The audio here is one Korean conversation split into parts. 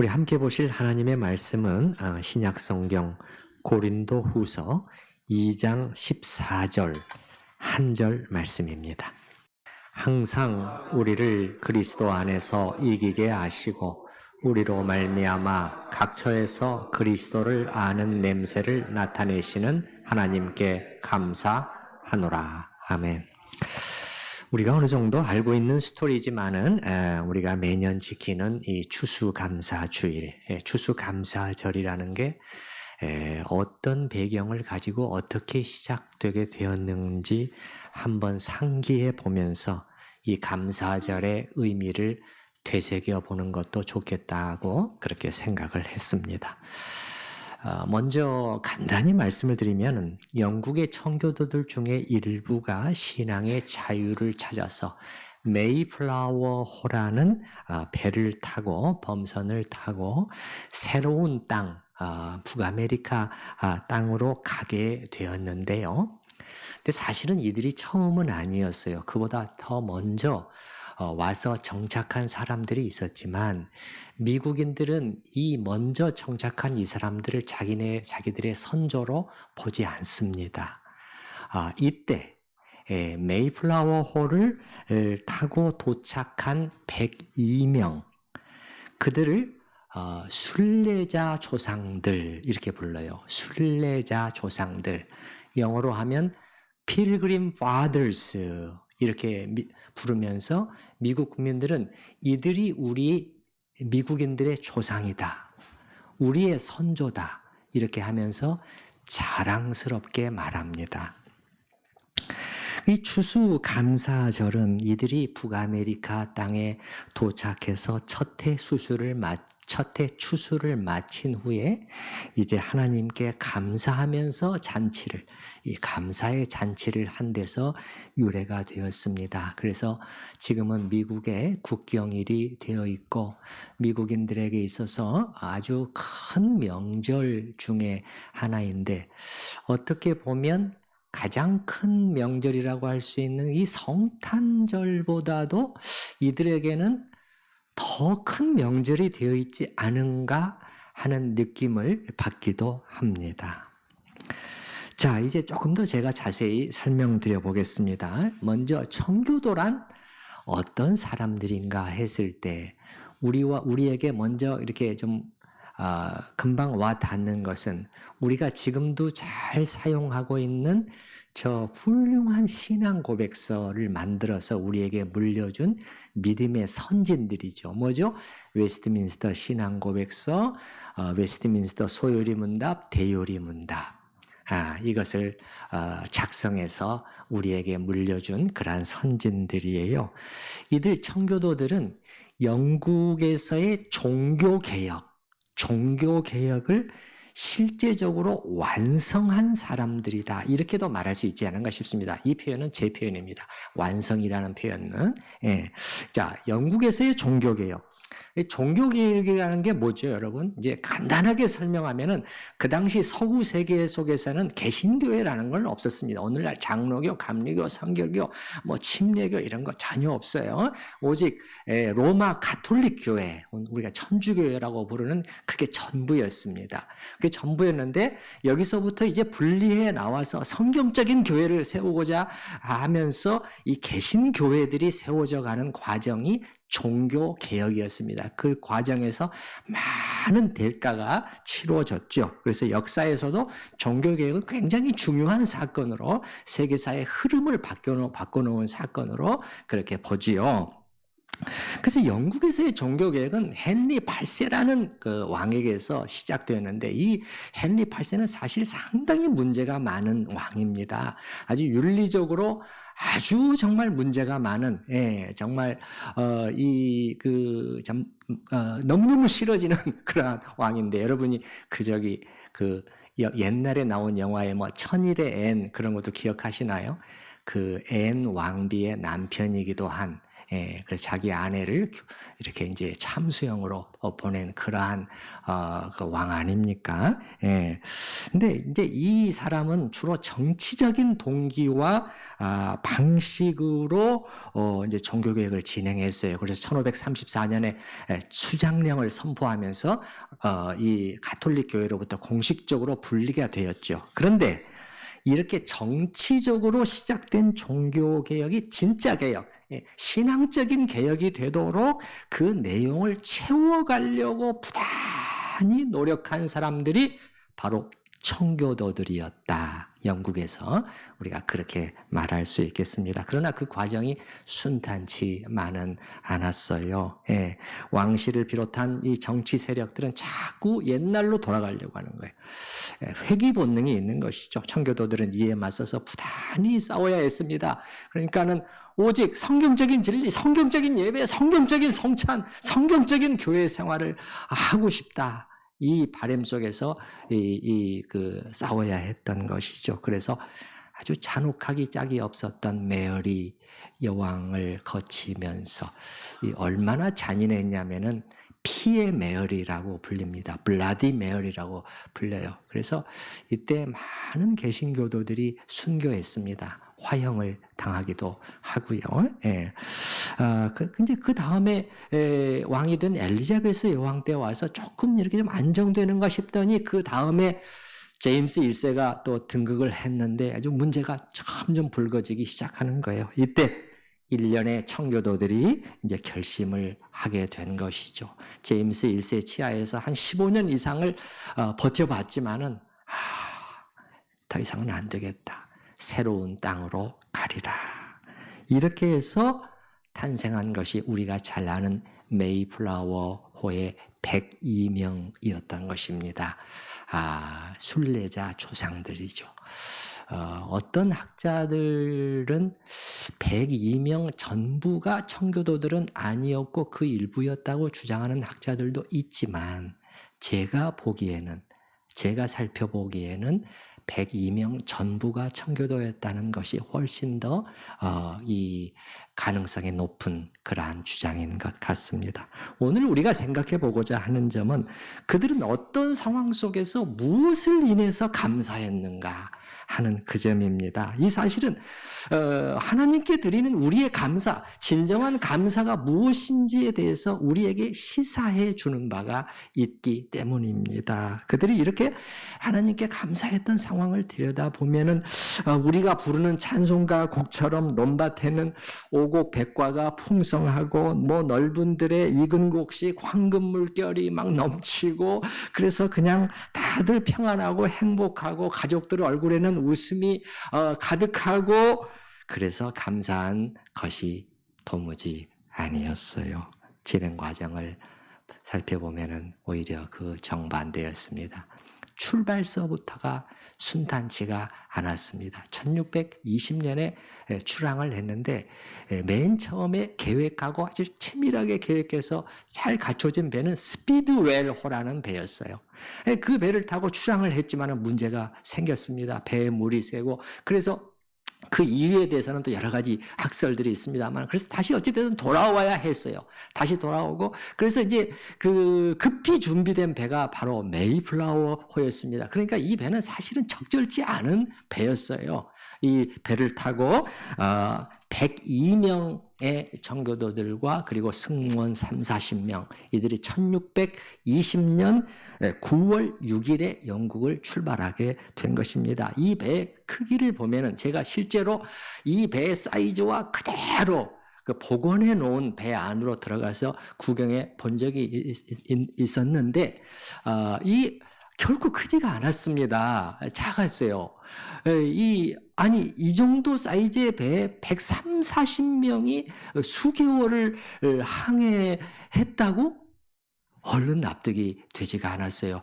우리 함께 보실 하나님의 말씀은 신약 성경 고린도 후서 2장 14절 한 절 말씀입니다. 항상 우리를 그리스도 안에서 이기게 하시고 우리로 말미암아 각처에서 그리스도를 아는 냄새를 나타내시는 하나님께 감사하노라. 아멘. 우리가 어느 정도 알고 있는 스토리지만은 우리가 매년 지키는 이 추수감사주일, 추수감사절이라는 게 어떤 배경을 가지고 어떻게 시작되게 되었는지 한번 상기해 보면서 이 감사절의 의미를 되새겨 보는 것도 좋겠다고 그렇게 생각을 했습니다. 먼저 간단히 말씀을 드리면 영국의 청교도들 중에 일부가 신앙의 자유를 찾아서 메이플라워호라는 배를 타고 범선을 타고 새로운 땅, 북아메리카 땅으로 가게 되었는데요. 근데 사실은 이들이 처음은 아니었어요. 그보다 더 먼저 와서 정착한 사람들이 있었지만 미국인들은 이 먼저 정착한 이 사람들을 자기들의 선조로 보지 않습니다. 이때 메이플라워호를 타고 도착한 102명 그들을 순례자 조상들 이렇게 불러요. 순례자 조상들 영어로 하면 Pilgrim Fathers 이렇게 부르면서 미국 국민들은 이들이 우리 미국인들의 조상이다. 우리의 선조다. 이렇게 하면서 자랑스럽게 말합니다. 이 추수감사절은 이들이 북아메리카 땅에 도착해서 첫 해 추수를 마친 후에 이제 하나님께 감사하면서 이 감사의 잔치를 한 데서 유래가 되었습니다. 그래서 지금은 미국의 국경일이 되어 있고 미국인들에게 있어서 아주 큰 명절 중에 하나인데 어떻게 보면 가장 큰 명절이라고 할 수 있는 이 성탄절보다도 이들에게는 더 큰 명절이 되어 있지 않은가 하는 느낌을 받기도 합니다. 자, 이제 조금 더 제가 자세히 설명드려 보겠습니다. 먼저 청교도란 어떤 사람들인가 했을 때 우리에게 먼저 이렇게 좀 금방 와 닿는 것은 우리가 지금도 잘 사용하고 있는 저 훌륭한 신앙 고백서를 만들어서 우리에게 물려준 믿음의 선진들이죠. 뭐죠? 웨스트민스터 신앙 고백서, 웨스트민스터 소요리 문답, 대요리 문답. 이것을 작성해서 우리에게 물려준 그러한 선진들이에요. 이들 청교도들은 영국에서의 종교개혁을 실제적으로 완성한 사람들이다. 이렇게도 말할 수 있지 않은가 싶습니다. 이 표현은 제 표현입니다. 완성이라는 표현은. 자, 영국에서의 종교개혁. 종교개혁이라는 게 뭐죠, 여러분? 이제 간단하게 설명하면은 그 당시 서구 세계 속에서는 개신교회라는 건 없었습니다. 오늘날 장로교, 감리교, 성결교, 침례교 이런 거 전혀 없어요. 오직 로마 가톨릭 교회, 우리가 천주교회라고 부르는 그게 전부였습니다. 그게 전부였는데 여기서부터 이제 분리해 나와서 성경적인 교회를 세우고자 하면서 이 개신교회들이 세워져 가는 과정이 종교 개혁이었습니다. 그 과정에서 많은 대가가 치루어졌죠. 그래서 역사에서도 종교 개혁은 굉장히 중요한 사건으로 세계사의 흐름을 바꿔놓은 사건으로 그렇게 보지요. 그래서 영국에서의 종교개혁은 헨리 8세라는 그 왕에게서 시작되었는데 이 헨리 8세는 사실 상당히 문제가 많은 왕입니다. 아주 윤리적으로 아주 정말 문제가 많은 정말 너무너무 싫어지는 그러한 왕인데 여러분이 옛날에 나온 영화에 천일의 앤 그런 것도 기억하시나요? 그 앤 왕비의 남편이기도 한 예, 그래서 자기 아내를 이렇게 이제 참수형으로 보낸 그러한 그 왕 아닙니까? 예. 근데 이제 이 사람은 주로 정치적인 동기와 방식으로 이제 종교 개혁을 진행했어요. 그래서 1534년에 수장령을 선포하면서 이 가톨릭 교회로부터 공식적으로 분리가 되었죠. 그런데 이렇게 정치적으로 시작된 종교 개혁이 진짜 개혁, 신앙적인 개혁이 되도록 그 내용을 채워가려고 부단히 노력한 사람들이 바로 청교도들이었다. 영국에서 우리가 그렇게 말할 수 있겠습니다. 그러나 그 과정이 순탄치만은 않았어요. 예, 왕실을 비롯한 이 정치 세력들은 자꾸 옛날로 돌아가려고 하는 거예요. 회귀 본능이 있는 것이죠. 청교도들은 이에 맞서서 부단히 싸워야 했습니다. 그러니까는 오직 성경적인 진리, 성경적인 예배, 성경적인 성찬, 성경적인 교회 생활을 하고 싶다. 이 바람 속에서 싸워야 했던 것이죠. 그래서 아주 잔혹하기 짝이 없었던 메어리 여왕을 거치면서 얼마나 잔인했냐면은 피의 메어리라고 불립니다. 블라디 메어리라고 불려요. 그래서 이때 많은 개신교도들이 순교했습니다. 화형을 당하기도 하고요. 예. 이제 그 다음에 왕이 된 엘리자베스 여왕 때 와서 조금 이렇게 좀 안정되는가 싶더니 그 다음에 제임스 1세가 또 등극을 했는데 아주 문제가 점점 불거지기 시작하는 거예요. 이때 일련의 청교도들이 이제 결심을 하게 된 것이죠. 제임스 1세 치하에서 한 15년 이상을 버텨봤지만은 더 이상은 안 되겠다. 새로운 땅으로 가리라. 이렇게 해서 탄생한 것이 우리가 잘 아는 메이플라워호의 102명이었던 것입니다. 순례자 조상들이죠. 어떤 학자들은 102명 전부가 청교도들은 아니었고 그 일부였다고 주장하는 학자들도 있지만 제가 살펴보기에는 102명 전부가 청교도였다는 것이 훨씬 더 이 가능성이 높은 그러한 주장인 것 같습니다. 오늘 우리가 생각해 보고자 하는 점은 그들은 어떤 상황 속에서 무엇을 인해서 감사했는가 하는 그 점입니다. 이 사실은 하나님께 드리는 우리의 감사, 진정한 감사가 무엇인지에 대해서 우리에게 시사해 주는 바가 있기 때문입니다. 그들이 이렇게 하나님께 감사했던 상황을 들여다보면은 우리가 부르는 찬송가 곡처럼 논밭에는 오곡 백과가 풍성하고 넓은 들에 익은 곡식 황금 물결이 막 넘치고 그래서 그냥 다들 평안하고 행복하고 가족들 얼굴에는 웃음이 가득하고 그래서 감사한 것이 도무지 아니었어요. 진행 과정을 살펴보면은 오히려 그 정반대였습니다. 출발서부터가 순탄치가 않았습니다. 1620년에 출항을 했는데 맨 처음에 계획하고 아주 치밀하게 계획해서 잘 갖춰진 배는 스피드웰호라는 배였어요. 그 배를 타고 출항을 했지만 문제가 생겼습니다. 배에 물이 새고 그래서 그 이유에 대해서는 또 여러 가지 학설들이 있습니다만 그래서 다시 어찌됐든 돌아와야 했어요. 다시 돌아오고 그래서 이제 그 급히 준비된 배가 바로 메이플라워호였습니다. 그러니까 이 배는 사실은 적절치 않은 배였어요. 이 배를 타고 102명의 청교도들과 그리고 승무원 30-40명 이들이 1620년 9월 6일에 영국을 출발하게 된 것입니다. 이 배의 크기를 보면은 제가 실제로 이 배의 사이즈와 그대로 그 복원해 놓은 배 안으로 들어가서 구경해 본 적이 있었는데 이 결코 크지가 않았습니다. 작았어요. 이 정도 사이즈의 배에 130, 40명이 수개월을 항해했다고? 얼른 납득이 되지가 않았어요.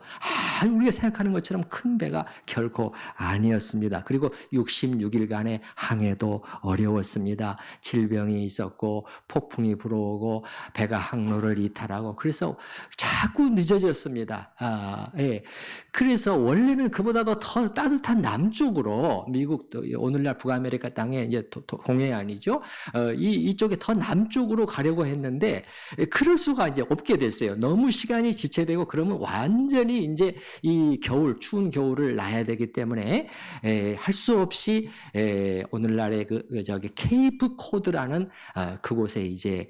우리가 생각하는 것처럼 큰 배가 결코 아니었습니다. 그리고 66일간의 항해도 어려웠습니다. 질병이 있었고 폭풍이 불어오고 배가 항로를 이탈하고 그래서 자꾸 늦어졌습니다. 예. 그래서 원래는 그보다도 더 따뜻한 남쪽으로 미국도 오늘날 북아메리카 땅에 이제 동해안이죠. 이쪽에 더 남쪽으로 가려고 했는데 그럴 수가 이제 없게 됐어요. 너무 시간이 지체되고 그러면 완전히 이제 이 겨울, 추운 겨울을 나야 되기 때문에 할 수 없이 오늘날의 저기 케이프 코드라는 그곳에 이제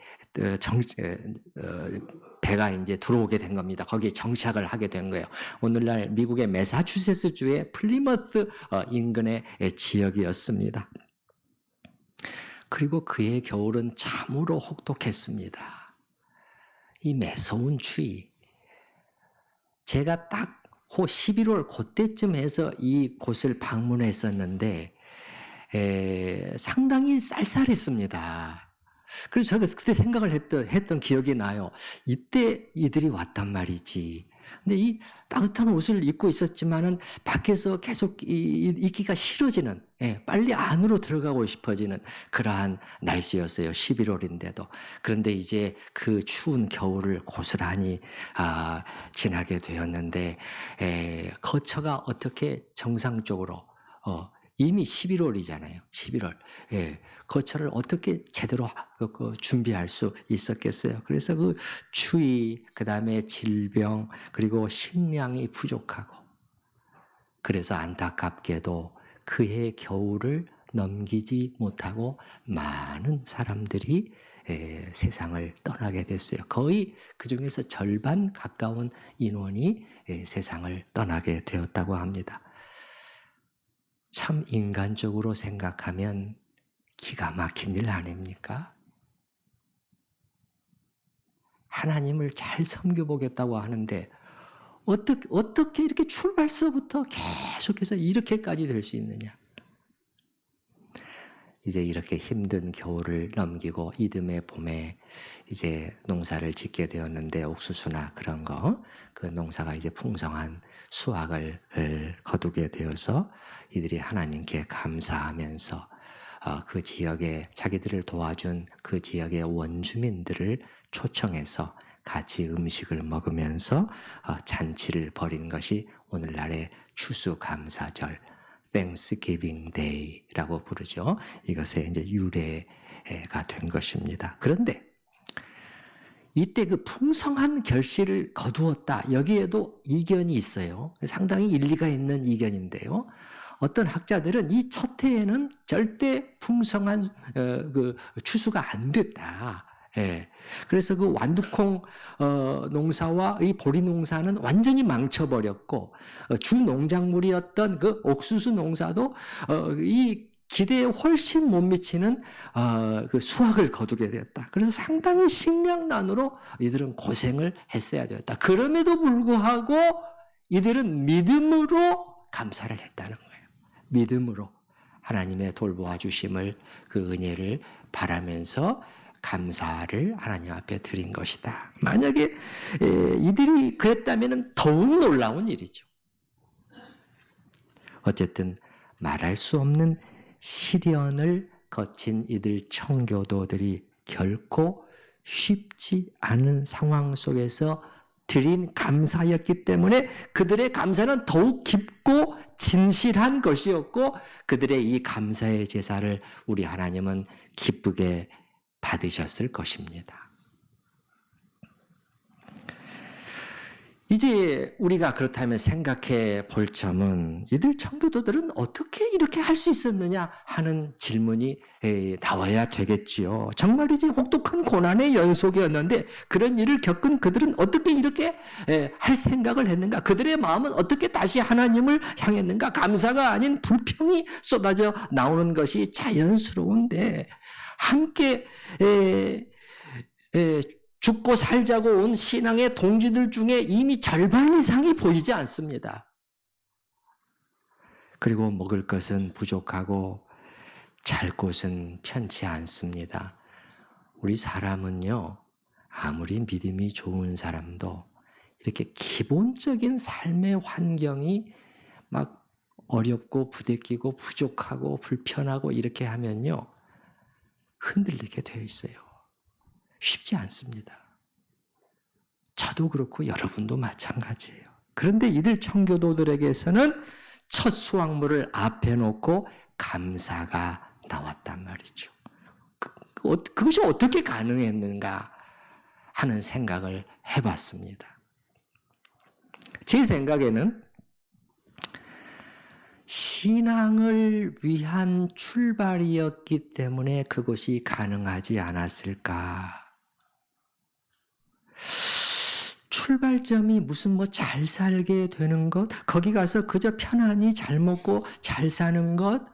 배가 이제 들어오게 된 겁니다. 거기에 정착을 하게 된 거예요. 오늘날 미국의 매사추세츠 주의 플리머스 인근의 지역이었습니다. 그리고 그의 겨울은 참으로 혹독했습니다. 이 매서운 추위. 제가 딱 11월 그때쯤 해서 이 곳을 방문했었는데 상당히 쌀쌀했습니다. 그래서 제가 그때 생각을 했던 기억이 나요. 이때 이들이 왔단 말이지. 근데 이 따뜻한 옷을 입고 있었지만은 밖에서 계속 있기가 싫어지는, 빨리 안으로 들어가고 싶어지는 그러한 날씨였어요. 11월인데도. 그런데 이제 그 추운 겨울을 고스란히 지나게 되었는데 거처가 어떻게 정상적으로 이미 11월이잖아요. 11월. 거처를 어떻게 제대로 준비할 수 있었겠어요. 그래서 그 추위, 그 다음에 질병, 그리고 식량이 부족하고 그래서 안타깝게도 그해 겨울을 넘기지 못하고 많은 사람들이 세상을 떠나게 됐어요. 거의 그 중에서 절반 가까운 인원이 세상을 떠나게 되었다고 합니다. 참 인간적으로 생각하면 기가 막힌 일 아닙니까? 하나님을 잘 섬겨보겠다고 하는데 어떻게 이렇게 출발서부터 계속해서 이렇게까지 될 수 있느냐? 이제 이렇게 힘든 겨울을 넘기고 이듬해 봄에 이제 농사를 짓게 되었는데 옥수수나 그런 그 농사가 이제 풍성한 수확을 거두게 되어서 이들이 하나님께 감사하면서 그 지역에 자기들을 도와준 그 지역의 원주민들을 초청해서 같이 음식을 먹으면서 잔치를 벌인 것이 오늘날의 추수감사절 Thanksgiving Day라고 부르죠. 이것의 이제 유래가 된 것입니다. 그런데 이때 그 풍성한 결실을 거두었다. 여기에도 이견이 있어요. 상당히 일리가 있는 이견인데요. 어떤 학자들은 이 첫 해에는 절대 풍성한 그 추수가 안 됐다. 그래서 그 완두콩 농사와 이 보리 농사는 완전히 망쳐버렸고 주 농작물이었던 그 옥수수 농사도 이 기대에 훨씬 못 미치는 그 수확을 거두게 되었다. 그래서 상당히 식량난으로 이들은 고생을 했어야 되었다. 그럼에도 불구하고 이들은 믿음으로 감사를 했다는 거예요. 믿음으로 하나님의 돌보아 주심을 그 은혜를 바라면서 감사를 하나님 앞에 드린 것이다. 만약에 이들이 그랬다면 더욱 놀라운 일이죠. 어쨌든 말할 수 없는 시련을 거친 이들 청교도들이 결코 쉽지 않은 상황 속에서 드린 감사였기 때문에 그들의 감사는 더욱 깊고 진실한 것이었고 그들의 이 감사의 제사를 우리 하나님은 기쁘게 받으셨을 것입니다. 이제 우리가 그렇다면 생각해 볼 점은 이들 청교도들은 어떻게 이렇게 할 수 있었느냐 하는 질문이 나와야 되겠지요. 정말이지 혹독한 고난의 연속이었는데 그런 일을 겪은 그들은 어떻게 이렇게 할 생각을 했는가? 그들의 마음은 어떻게 다시 하나님을 향했는가? 감사가 아닌 불평이 쏟아져 나오는 것이 자연스러운데 함께 죽고 살자고 온 신앙의 동지들 중에 이미 절반 이상이 보이지 않습니다. 그리고 먹을 것은 부족하고 잘 곳은 편치 않습니다. 우리 사람은요, 아무리 믿음이 좋은 사람도 이렇게 기본적인 삶의 환경이 막 어렵고 부대끼고 부족하고 불편하고 이렇게 하면요. 흔들리게 되어 있어요. 쉽지 않습니다. 저도 그렇고 여러분도 마찬가지예요. 그런데 이들 청교도들에게서는 첫 수확물을 앞에 놓고 감사가 나왔단 말이죠. 그것이 어떻게 가능했는가 하는 생각을 해봤습니다. 제 생각에는 신앙을 위한 출발이었기 때문에 그것이 가능하지 않았을까. 출발점이 무슨 뭐 잘 살게 되는 것, 거기 가서 그저 편안히 잘 먹고 잘 사는 것,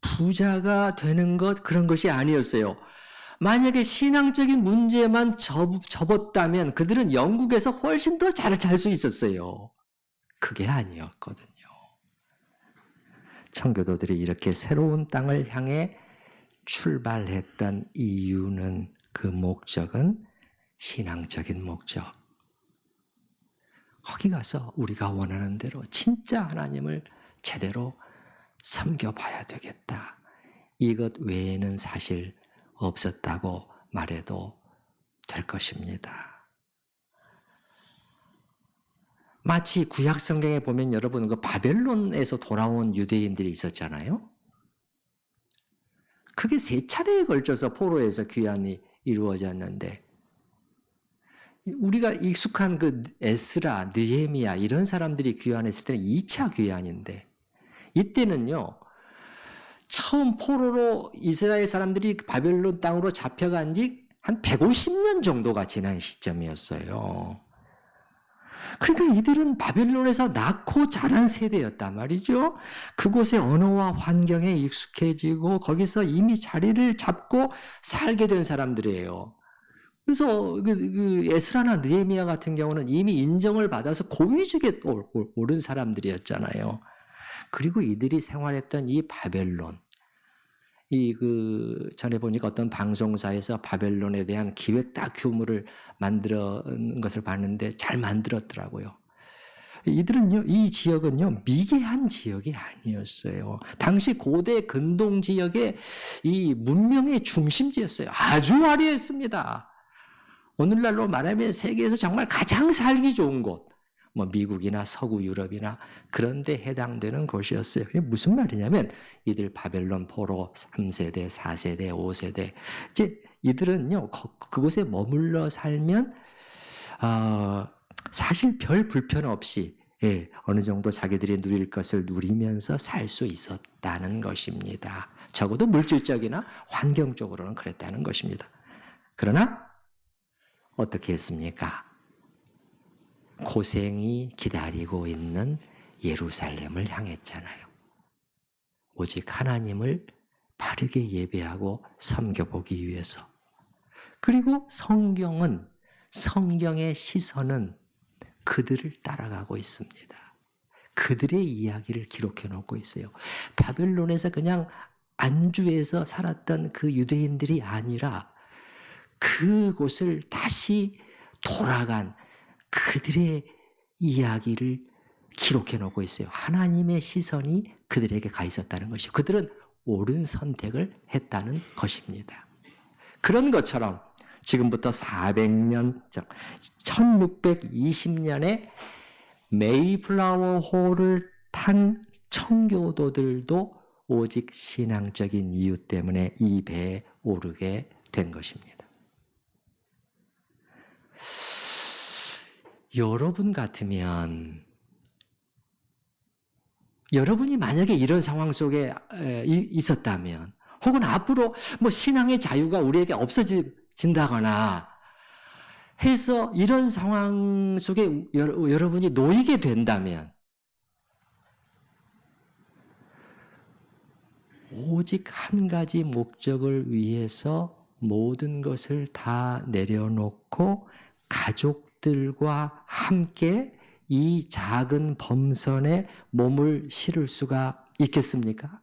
부자가 되는 것, 그런 것이 아니었어요. 만약에 신앙적인 문제만 접었다면 그들은 영국에서 훨씬 더 잘 살 수 있었어요. 그게 아니었거든요. 청교도들이 이렇게 새로운 땅을 향해 출발했던 이유는, 그 목적은 신앙적인 목적. 거기 가서 우리가 원하는 대로 진짜 하나님을 제대로 섬겨봐야 되겠다. 이것 외에는 사실 없었다고 말해도 될 것입니다. 마치 구약 성경에 보면 여러분 그 바벨론에서 돌아온 유대인들이 있었잖아요. 그게 3차례에 걸쳐서 포로에서 귀환이 이루어졌는데, 우리가 익숙한 그 에스라, 느헤미야 이런 사람들이 귀환했을 때는 2차 귀환인데, 이때는요 처음 포로로 이스라엘 사람들이 바벨론 땅으로 잡혀간 지 한 150년 정도가 지난 시점이었어요. 그러니까 이들은 바벨론에서 낳고 자란 세대였단 말이죠. 그곳의 언어와 환경에 익숙해지고 거기서 이미 자리를 잡고 살게 된 사람들이에요. 그래서 그 에스라나 느헤미야 같은 경우는 이미 인정을 받아서 고위직에 오른 사람들이었잖아요. 그리고 이들이 생활했던 이 바벨론, 전에 보니까 어떤 방송사에서 바벨론에 대한 기획 다큐멘터리를 만든 것을 봤는데 잘 만들었더라고요. 이들은요, 이 지역은요, 미개한 지역이 아니었어요. 당시 고대 근동 지역의 이 문명의 중심지였어요. 아주 화려했습니다. 오늘날로 말하면 세계에서 정말 가장 살기 좋은 곳, 뭐 미국이나 서구 유럽이나 그런 데 해당되는 곳이었어요. 그게 무슨 말이냐면 이들 바벨론 포로 3세대, 4세대, 5세대 이제 이들은요 그곳에 머물러 살면 사실 별 불편 없이 어느 정도 자기들이 누릴 것을 누리면서 살 수 있었다는 것입니다. 적어도 물질적이나 환경적으로는 그랬다는 것입니다. 그러나 어떻게 했습니까? 고생이 기다리고 있는 예루살렘을 향했잖아요. 오직 하나님을 바르게 예배하고 섬겨보기 위해서. 그리고 성경의 시선은 그들을 따라가고 있습니다. 그들의 이야기를 기록해 놓고 있어요. 바벨론에서 그냥 안주해서 살았던 그 유대인들이 아니라 그곳을 다시 돌아간 그들의 이야기를 기록해 놓고 있어요. 하나님의 시선이 그들에게 가 있었다는 것이요. 그들은 옳은 선택을 했다는 것입니다. 그런 것처럼 지금부터 400년 전, 1620년에 메이플라워 호를 탄 청교도들도 오직 신앙적인 이유 때문에 이 배에 오르게 된 것입니다. 여러분 같으면, 여러분이 만약에 이런 상황 속에 있었다면, 혹은 앞으로 뭐 신앙의 자유가 우리에게 없어진다거나 해서 이런 상황 속에 여러분이 놓이게 된다면, 오직 한 가지 목적을 위해서 모든 것을 다 내려놓고 가족들과 함께 이 작은 범선에 몸을 실을 수가 있겠습니까?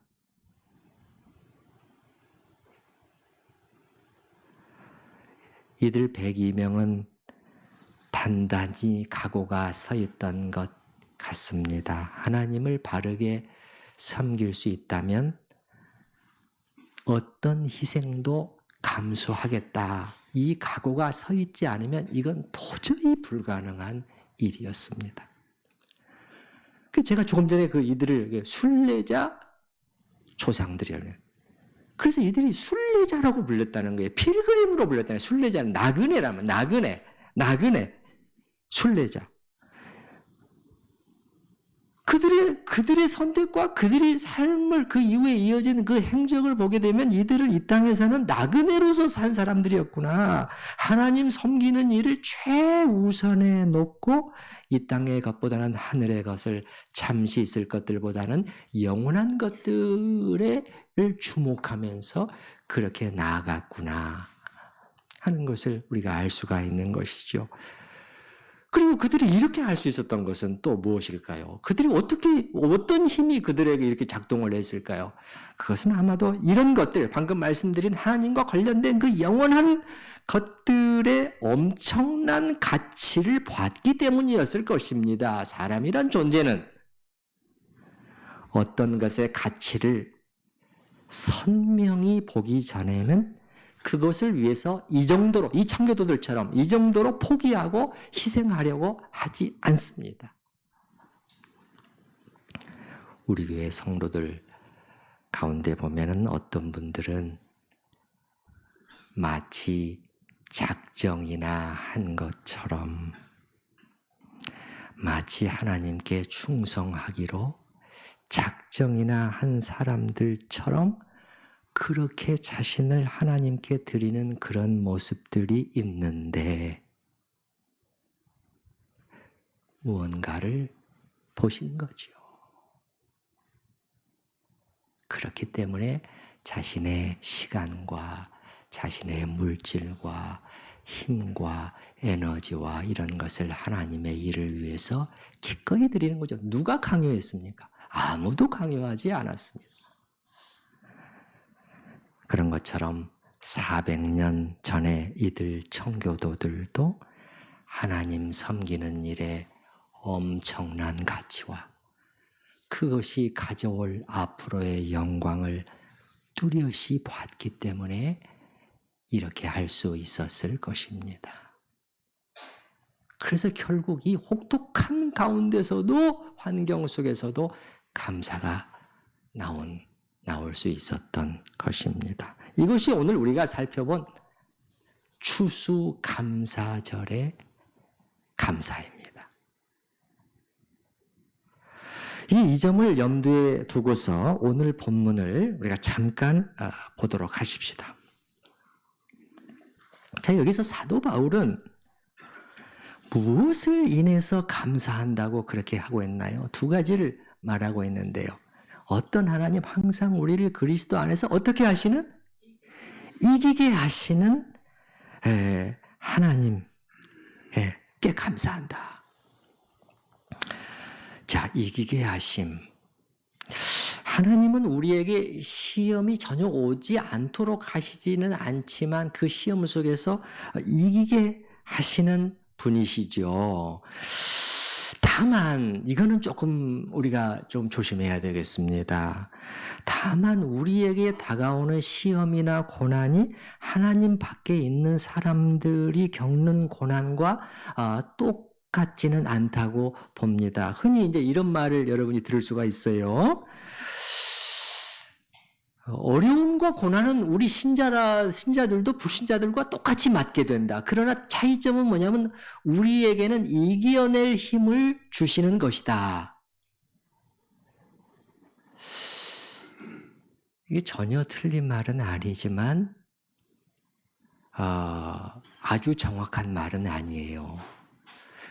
이들 102명은 단단히 각오가 서 있던 것 같습니다. 하나님을 바르게 섬길 수 있다면 어떤 희생도 감수하겠다. 이 각오가 서 있지 않으면 이건 도저히 불가능한 일이었습니다. 제가 조금 전에 이들을 순례자 조상들이라는, 그래서 이들이 순례자라고 불렸다는 거예요. 필그림으로 불렸다는 거예요. 순례자는 나그네라면 나그네 순례자. 그들의 선택과 그들의 삶을 그 이후에 이어진 그 행적을 보게 되면 이들은 이 땅에서는 나그네로서 산 사람들이었구나. 하나님 섬기는 일을 최우선에 놓고 이 땅의 것보다는 하늘의 것을, 잠시 있을 것들보다는 영원한 것들을 주목하면서 그렇게 나아갔구나 하는 것을 우리가 알 수가 있는 것이죠. 그리고 그들이 이렇게 할 수 있었던 것은 또 무엇일까요? 그들이 어떤 힘이 그들에게 이렇게 작동을 했을까요? 그것은 아마도 이런 것들, 방금 말씀드린 하나님과 관련된 그 영원한 것들의 엄청난 가치를 봤기 때문이었을 것입니다. 사람이란 존재는 어떤 것의 가치를 선명히 보기 전에는 그것을 위해서 이 정도로, 이 청교도들처럼 이 정도로 포기하고 희생하려고 하지 않습니다. 우리 교회 성도들 가운데 보면은 어떤 분들은 마치 작정이나 한 것처럼, 마치 하나님께 충성하기로 작정이나 한 사람들처럼 그렇게 자신을 하나님께 드리는 그런 모습들이 있는데 무언가를 보신 거죠. 그렇기 때문에 자신의 시간과 자신의 물질과 힘과 에너지와 이런 것을 하나님의 일을 위해서 기꺼이 드리는 거죠. 누가 강요했습니까? 아무도 강요하지 않았습니다. 그런 것처럼 400년 전에 이들 청교도들도 하나님 섬기는 일에 엄청난 가치와 그것이 가져올 앞으로의 영광을 뚜렷이 봤기 때문에 이렇게 할 수 있었을 것입니다. 그래서 결국 이 혹독한 가운데서도, 환경 속에서도 감사가 나올 수 있었던 것입니다. 이것이 오늘 우리가 살펴본 추수감사절의 감사입니다. 이 점을 염두에 두고서 오늘 본문을 우리가 잠깐 보도록 하십시다. 자, 여기서 사도 바울은 무엇을 인해서 감사한다고 그렇게 하고 있나요? 두 가지를 말하고 있는데요. 어떤 하나님, 항상 우리를 그리스도 안에서 어떻게 하시는? 이기게 하시는 하나님께 감사한다. 자, 이기게 하심. 하나님은 우리에게 시험이 전혀 오지 않도록 하시지는 않지만 그 시험 속에서 이기게 하시는 분이시죠. 다만 이거는 조금 우리가 좀 조심해야 되겠습니다. 다만 우리에게 다가오는 시험이나 고난이 하나님 밖에 있는 사람들이 겪는 고난과 똑같지는 않다고 봅니다. 흔히 이제 이런 말을 여러분이 들을 수가 있어요. 어려움과 고난은 우리 신자들도 불신자들과 똑같이 맞게 된다. 그러나 차이점은 뭐냐면 우리에게는 이겨낼 힘을 주시는 것이다. 이게 전혀 틀린 말은 아니지만 아주 정확한 말은 아니에요.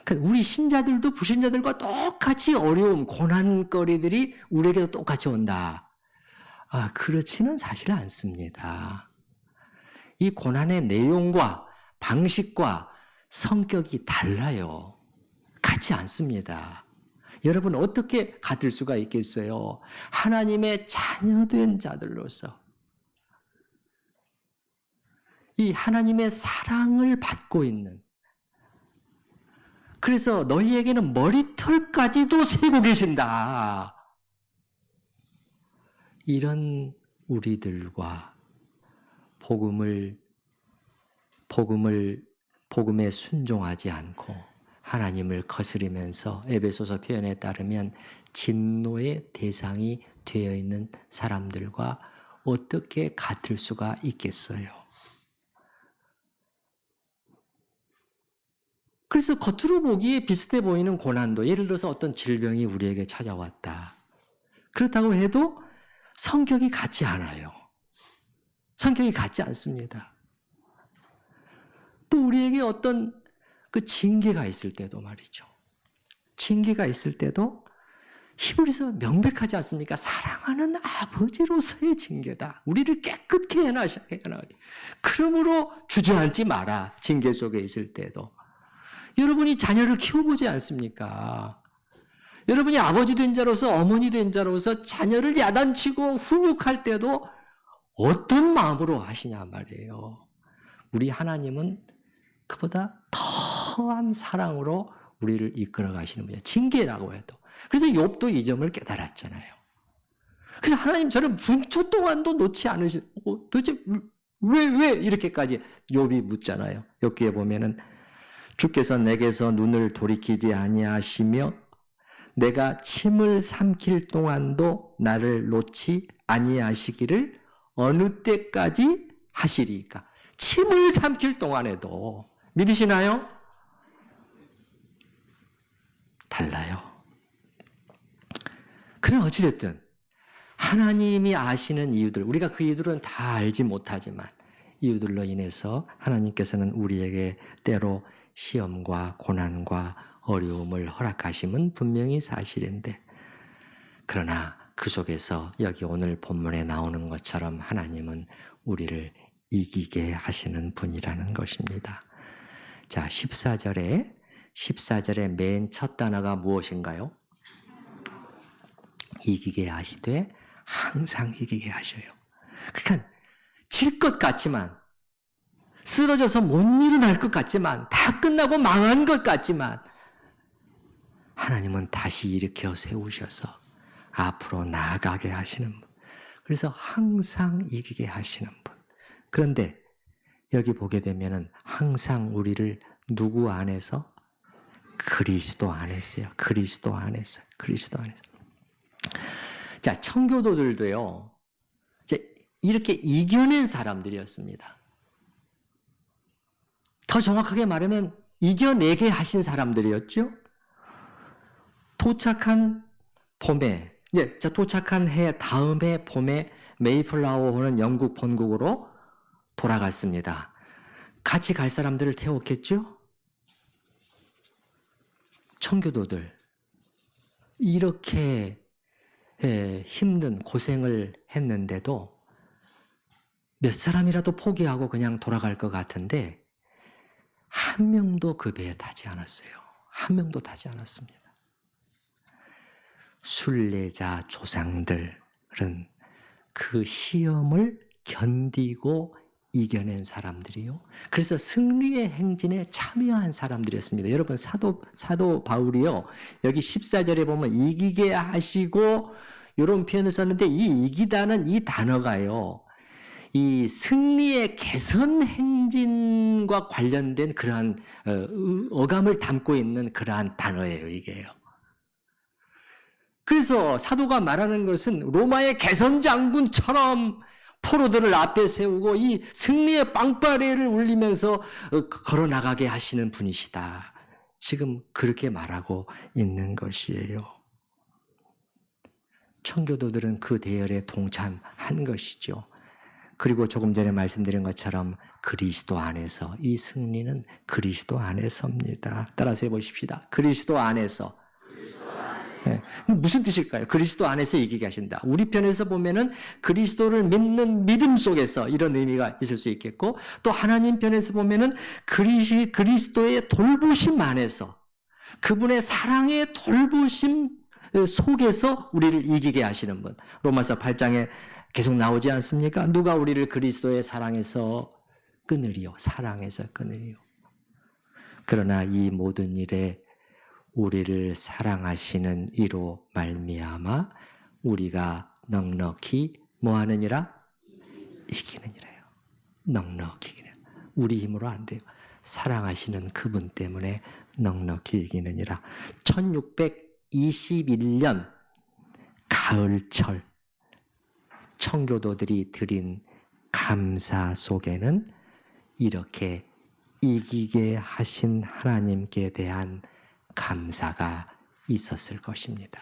그러니까 우리 신자들도 불신자들과 똑같이 어려움, 고난거리들이 우리에게도 똑같이 온다. 그렇지는 사실 않습니다. 이 고난의 내용과 방식과 성격이 달라요. 같지 않습니다. 여러분 어떻게 같을 수가 있겠어요? 하나님의 자녀된 자들로서 이 하나님의 사랑을 받고 있는, 그래서 너희에게는 머리털까지도 세고 계신다. 이런 우리들과 복음에 순종하지 않고 하나님을 거스리면서 에베소서 표현에 따르면 진노의 대상이 되어 있는 사람들과 어떻게 같을 수가 있겠어요? 그래서 겉으로 보기에 비슷해 보이는 고난도, 예를 들어서 어떤 질병이 우리에게 찾아왔다. 그렇다고 해도 성격이 같지 않아요. 성격이 같지 않습니다. 또 우리에게 어떤 그 징계가 있을 때도 말이죠. 징계가 있을 때도 히브리서 명백하지 않습니까? 사랑하는 아버지로서의 징계다. 우리를 깨끗게 해놔야. 그러므로 주저앉지 마라. 징계 속에 있을 때도. 여러분이 자녀를 키워보지 않습니까? 여러분이 아버지 된 자로서 어머니 된 자로서 자녀를 야단치고 훈육할 때도 어떤 마음으로 하시냐 말이에요. 우리 하나님은 그보다 더한 사랑으로 우리를 이끌어 가시는 분이에요. 징계라고 해도. 그래서 욥도 이 점을 깨달았잖아요. 그래서 하나님 저를 분초 동안도 놓지 않으시고 도대체 왜 이렇게까지 욥이 묻잖아요. 여기에 보면은 주께서 내게서 눈을 돌이키지 아니하시며 내가 침을 삼킬 동안도 나를 놓지 아니하시기를 어느 때까지 하시리까? 침을 삼킬 동안에도 믿으시나요? 달라요. 그럼 어찌됐든 하나님이 아시는 이유들, 우리가 그 이유들은 다 알지 못하지만 이유들로 인해서 하나님께서는 우리에게 때로 시험과 고난과 어려움을 허락하심은 분명히 사실인데, 그러나 그 속에서 여기 오늘 본문에 나오는 것처럼 하나님은 우리를 이기게 하시는 분이라는 것입니다. 자, 14절에 맨 첫 단어가 무엇인가요? 이기게 하시되 항상 이기게 하셔요. 그러니까 질 것 같지만, 쓰러져서 못 일어날 것 같지만, 다 끝나고 망한 것 같지만 하나님은 다시 일으켜 세우셔서 앞으로 나아가게 하시는 분. 그래서 항상 이기게 하시는 분. 그런데 여기 보게 되면은 항상 우리를 누구 안에서? 그리스도 안에서요. 그리스도 안에서. 자, 청교도들도요, 이제 이렇게 이겨낸 사람들이었습니다. 더 정확하게 말하면 이겨내게 하신 사람들이었죠. 도착한 해 다음해 봄에 메이플라워호는 영국 본국으로 돌아갔습니다. 같이 갈 사람들을 태웠겠죠? 청교도들. 이렇게 힘든 고생을 했는데도 몇 사람이라도 포기하고 그냥 돌아갈 것 같은데 한 명도 그 배에 타지 않았어요. 한 명도 타지 않았습니다. 순례자 조상들은 그 시험을 견디고 이겨낸 사람들이요. 그래서 승리의 행진에 참여한 사람들이었습니다. 여러분, 사도 바울이요, 여기 14절에 보면 이기게 하시고 이런 표현을 썼는데, 이 이기다는 이 단어가요, 이 승리의 개선 행진과 관련된 그러한 어감을 담고 있는 그러한 단어예요, 이게요. 그래서 사도가 말하는 것은 로마의 개선 장군처럼 포로들을 앞에 세우고 이 승리의 빵빠레를 울리면서 걸어나가게 하시는 분이시다. 지금 그렇게 말하고 있는 것이에요. 청교도들은 그 대열에 동참한 것이죠. 그리고 조금 전에 말씀드린 것처럼 그리스도 안에서, 이 승리는 그리스도 안에서입니다. 따라서 해보십시다. 그리스도 안에서. 네. 무슨 뜻일까요? 그리스도 안에서 이기게 하신다. 우리 편에서 보면은 그리스도를 믿는 믿음 속에서 이런 의미가 있을 수 있겠고, 또 하나님 편에서 보면은 그리스도의 돌보심 안에서, 그분의 사랑의 돌보심 속에서 우리를 이기게 하시는 분. 로마서 8장에 계속 나오지 않습니까? 누가 우리를 그리스도의 사랑에서 끊으리요? 사랑에서 끊으리요. 그러나 이 모든 일에 우리를 사랑하시는 이로 말미암아 우리가 넉넉히 뭐하느니라? 이기느니라요. 넉넉히 이기느니라. 우리 힘으로 안 돼요. 사랑하시는 그분 때문에 넉넉히 이기느니라. 1621년 가을철 청교도들이 드린 감사 속에는 이렇게 이기게 하신 하나님께 대한 감사가 있었을 것입니다.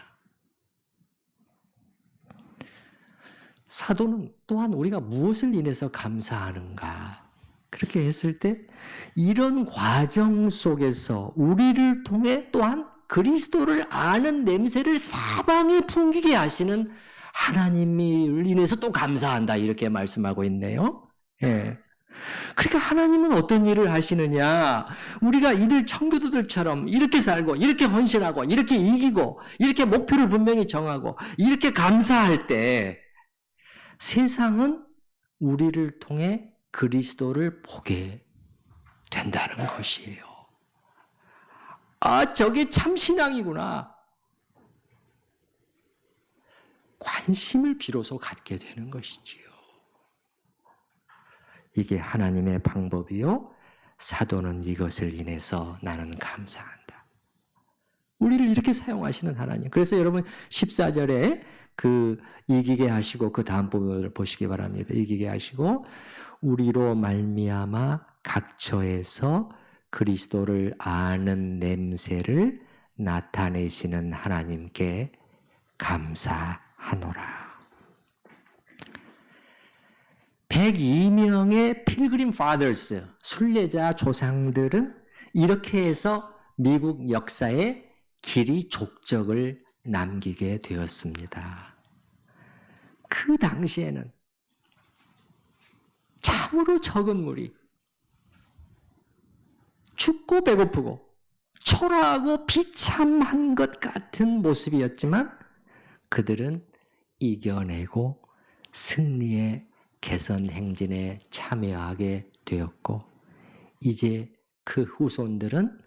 사도는 또한 우리가 무엇을 인해서 감사하는가? 그렇게 했을 때 이런 과정 속에서 우리를 통해 또한 그리스도를 아는 냄새를 사방에 풍기게 하시는 하나님을 인해서 또 감사한다 이렇게 말씀하고 있네요. 예. 그러니까 하나님은 어떤 일을 하시느냐? 우리가 이들 청교도들처럼 이렇게 살고 이렇게 헌신하고 이렇게 이기고 이렇게 목표를 분명히 정하고 이렇게 감사할 때 세상은 우리를 통해 그리스도를 보게 된다는 것이에요. 아, 저게 참 신앙이구나. 관심을 비로소 갖게 되는 것이지요. 이게 하나님의 방법이요. 사도는 이것을 인해서 나는 감사한다. 우리를 이렇게 사용하시는 하나님. 그래서 여러분 14절에 이기게 하시고 그 다음 부분을 보시기 바랍니다. 이기게 하시고 우리로 말미암아 각처에서 그리스도를 아는 냄새를 나타내시는 하나님께 감사하노라. 102명의 필그림 파더스, 순례자 조상들은 이렇게 해서 미국 역사에 길이 족적을 남기게 되었습니다. 그 당시에는 참으로 적은 무리, 춥고 배고프고 초라하고 비참한 것 같은 모습이었지만 그들은 이겨내고 승리의 개선 행진에 참여하게 되었고 이제 그 후손들은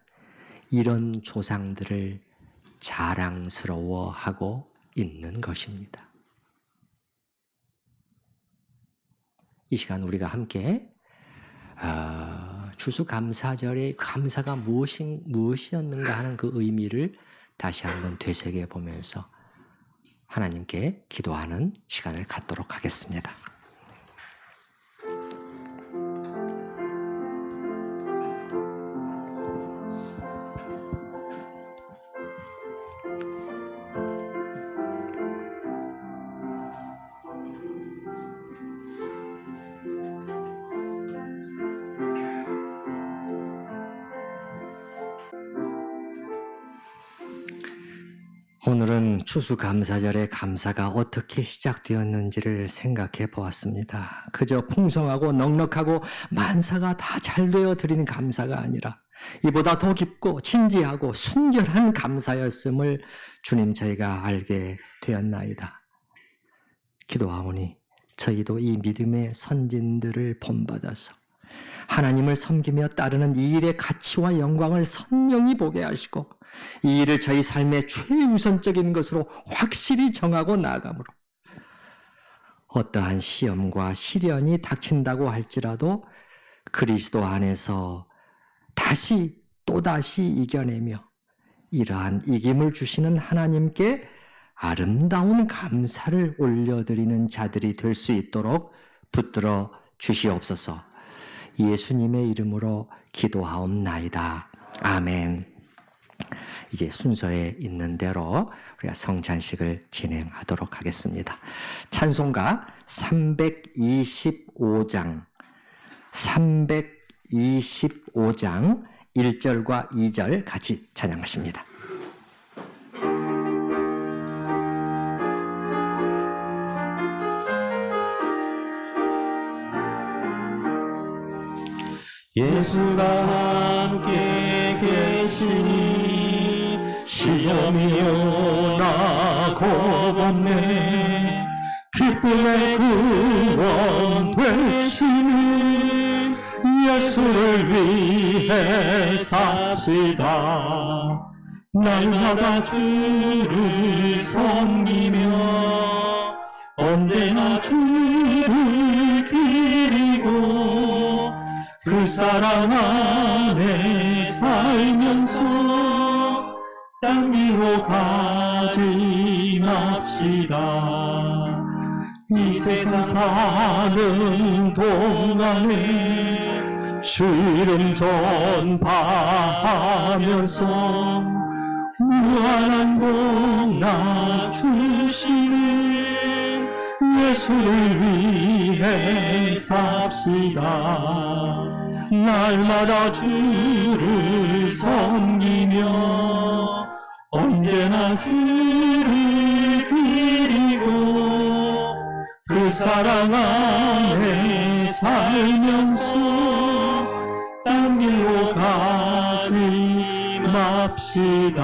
이런 조상들을 자랑스러워하고 있는 것입니다. 이 시간 우리가 함께 추수감사절의 감사가 무엇이었는가 하는 그 의미를 다시 한번 되새겨 보면서 하나님께 기도하는 시간을 갖도록 하겠습니다. 오늘은 추수감사절의 감사가 어떻게 시작되었는지를 생각해 보았습니다. 그저 풍성하고 넉넉하고 만사가 다 잘 되어 드리는 감사가 아니라 이보다 더 깊고 진지하고 순결한 감사였음을 주님 저희가 알게 되었나이다. 기도하오니 저희도 이 믿음의 선진들을 본받아서 하나님을 섬기며 따르는 이 일의 가치와 영광을 선명히 보게 하시고 이 일을 저희 삶의 최우선적인 것으로 확실히 정하고 나아가므로 어떠한 시험과 시련이 닥친다고 할지라도 그리스도 안에서 또다시 이겨내며 이러한 이김을 주시는 하나님께 아름다운 감사를 올려드리는 자들이 될 수 있도록 붙들어 주시옵소서. 예수님의 이름으로 기도하옵나이다. 아멘. 이제 순서에 있는 대로 우리가 성찬식을 진행하도록 하겠습니다. 찬송가 325장 1절과 2절 같이 찬양하십니다. 예수가 함께 계시니 시험이 오나 겁없네. 기쁨의 구원 되시는 예수를 위해 삽시다. 날마다 주를 섬기며 언제나 주를 기리고 그 사랑 안에 살면서 딴 길로 가지 맙시다. 이 세상 사는 동안에 주 이름 전파하면서 무한한 복나 주시는 예수를 위해 삽시다. 날마다 주를 섬기며 언제나 주를 기리고 그 사랑 안에 살면서 딴 길로 가지 맙시다.